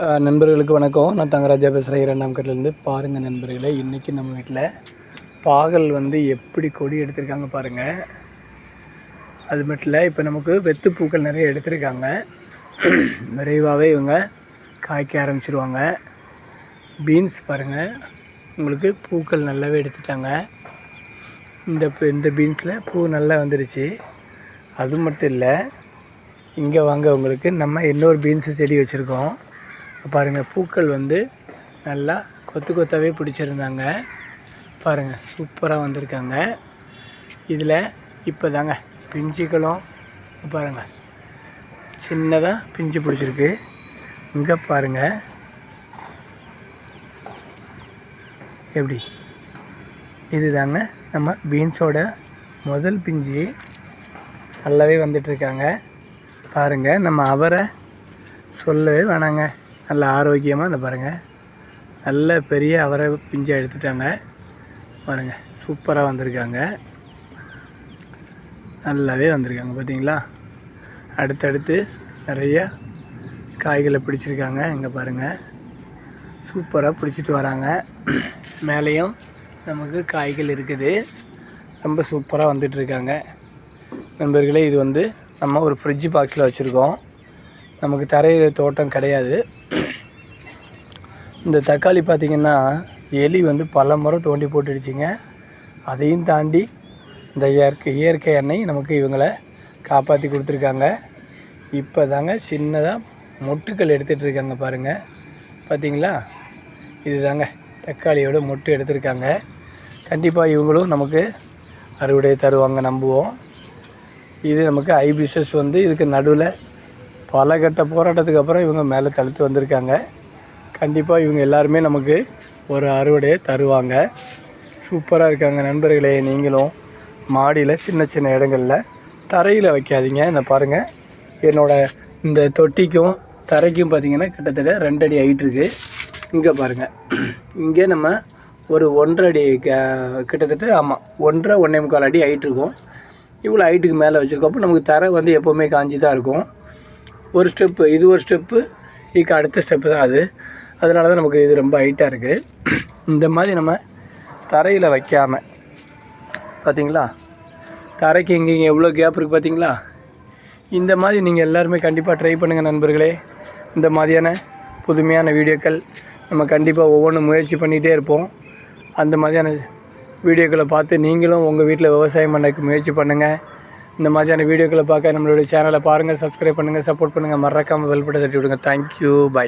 நண்பர்களுக்கு வணக்கம். நான் தங்கராஜா பேசுகிறேன், 2ஆம் கட்டிலேருந்து. பாருங்கள் நண்பர்களே, இன்றைக்கி நம்ம வீட்டில் பாகல் எப்படி கொடி எடுத்திருக்காங்க பாருங்கள். அது மட்டும் இல்லை, இப்போ நமக்கு வெத்து பூக்கள் நிறைய எடுத்திருக்காங்க. விரைவாகவே இவங்க காய்க்க ஆரம்பிச்சிருவாங்க. பீன்ஸ் பாருங்கள், உங்களுக்கு பூக்கள் நல்லாவே எடுத்துட்டாங்க. இந்த பீன்ஸில் பூ நல்லா வந்துருச்சு. அது மட்டும் இல்லை, இங்கே வாங்க, உங்களுக்கு நம்ம இன்னொரு பீன்ஸு செடி வச்சுருக்கோம். பாருங்கள், பூக்கள் நல்லா கொத்து கொத்தாவே பிடிச்சிருந்தாங்க. பாருங்கள், சூப்பராக வந்திருக்காங்க. இதில் இப்போ தாங்க பிஞ்சுகளும் பாருங்கள் சின்னதாக பிஞ்சு பிடிச்சிருக்கு. இங்கே பாருங்கள் எப்படி இது தாங்க நம்ம பீன்ஸோட முதல் பிஞ்சு நல்லாவே வந்துட்டுருக்காங்க. பாருங்கள், நம்ம அவரை சொல்லவே வேணாங்க, நல்ல ஆரோக்கியமாக இந்த பாருங்கள், நல்ல பெரிய அவரை பிஞ்சை எடுத்துட்டாங்க. பாருங்கள், சூப்பராக வந்திருக்காங்க, நல்லாவே வந்திருக்காங்க. பார்த்தீங்களா, அடுத்தடுத்து நிறைய காய்களை பிடிச்சிருக்காங்க. இங்கே பாருங்கள், சூப்பராக பிடிச்சிட்டு வராங்க. மேலேயும் நமக்கு காய்கள் இருக்குது. ரொம்ப சூப்பராக வந்துட்டுருக்காங்க நண்பர்களே. இது நம்ம ஒரு ஃப்ரிட்ஜ் பாக்ஸில் வச்சுருக்கோம். நமக்கு தரையில் தோட்டம் கிடையாது. இந்த தக்காளி பார்த்திங்கன்னா, எலி பல முறை தோண்டி போட்டுடுச்சிங்க. அதையும் தாண்டி இந்த இயற்கை எண்ணெய் நமக்கு இவங்களை காப்பாற்றி கொடுத்துருக்காங்க. இப்போ தாங்க சின்னதாக மொட்டுக்கள் எடுத்துகிட்டு இருக்காங்க. பாருங்கள், பார்த்திங்களா, இது தாங்க தக்காளியோட மொட்டு எடுத்திருக்காங்க. கண்டிப்பாக இவங்களும் நமக்கு அறுவடை தருவாங்க நம்புவோம். இது நமக்கு ஐபிசஸ் இதுக்கு நடுவில் பல கட்ட போராட்டத்துக்கு அப்புறம் இவங்க மேலே தழுத்து வந்திருக்காங்க. கண்டிப்பாக இவங்க எல்லாருமே நமக்கு ஒரு அறுவடையை தருவாங்க. சூப்பராக இருக்காங்க நண்பர்களே. நீங்களும் மாடியில் சின்ன சின்ன இடங்களில் தரையில் வைக்காதீங்க. இந்த பாருங்கள், என்னோடய இந்த தொட்டிக்கும் தரைக்கும் பார்த்திங்கன்னா கிட்டத்தட்ட 2 அடி ஹைட் இருக்குது. இங்கே பாருங்கள், இங்கே நம்ம ஒரு 1.5 அடி கிட்டத்தட்ட 1.5 அடி ஹைட் இருக்கும். இவ்வளோ ஹைட்டுக்கு மேலே வச்சுருக்கோம். அப்போ நமக்கு தரை எப்போவுமே காஞ்சி தான் இருக்கும். ஒரு ஸ்டெப்பு, இது ஒரு ஸ்டெப்பு, இதுக்கு அடுத்த ஸ்டெப்பு தான் அது. அதனால தான் நமக்கு இது ரொம்ப ஹைட்டாக இருக்குது. இந்த மாதிரி நம்ம தரையில் வைக்காமல், பார்த்திங்களா, தரைக்கு இங்கே எவ்வளோ கேப் இருக்குது பார்த்திங்களா. இந்த மாதிரி நீங்கள் எல்லாருமே கண்டிப்பாக ட்ரை பண்ணுங்கள் நண்பர்களே. இந்த மாதிரியான புதுமையான வீடியோக்கள் நம்ம கண்டிப்பாக ஒவ்வொன்றும் முயற்சி பண்ணிகிட்டே இருப்போம். அந்த மாதிரியான வீடியோக்களை பார்த்து நீங்களும் உங்கள் வீட்டில் விவசாயம் பண்ணக்கு முயற்சி பண்ணுங்கள். இந்த மாதிரியான வீடியோக்களை பார்க்க நம்மளுடைய சேனலை பாருங்கள், சப்ஸ்கிரைப் பண்ணுங்கள், சப்போர்ட் பண்ணுங்கள். மறக்காமல் பெல் பட்டனை தட்டி விடுங்க. Thank you, by.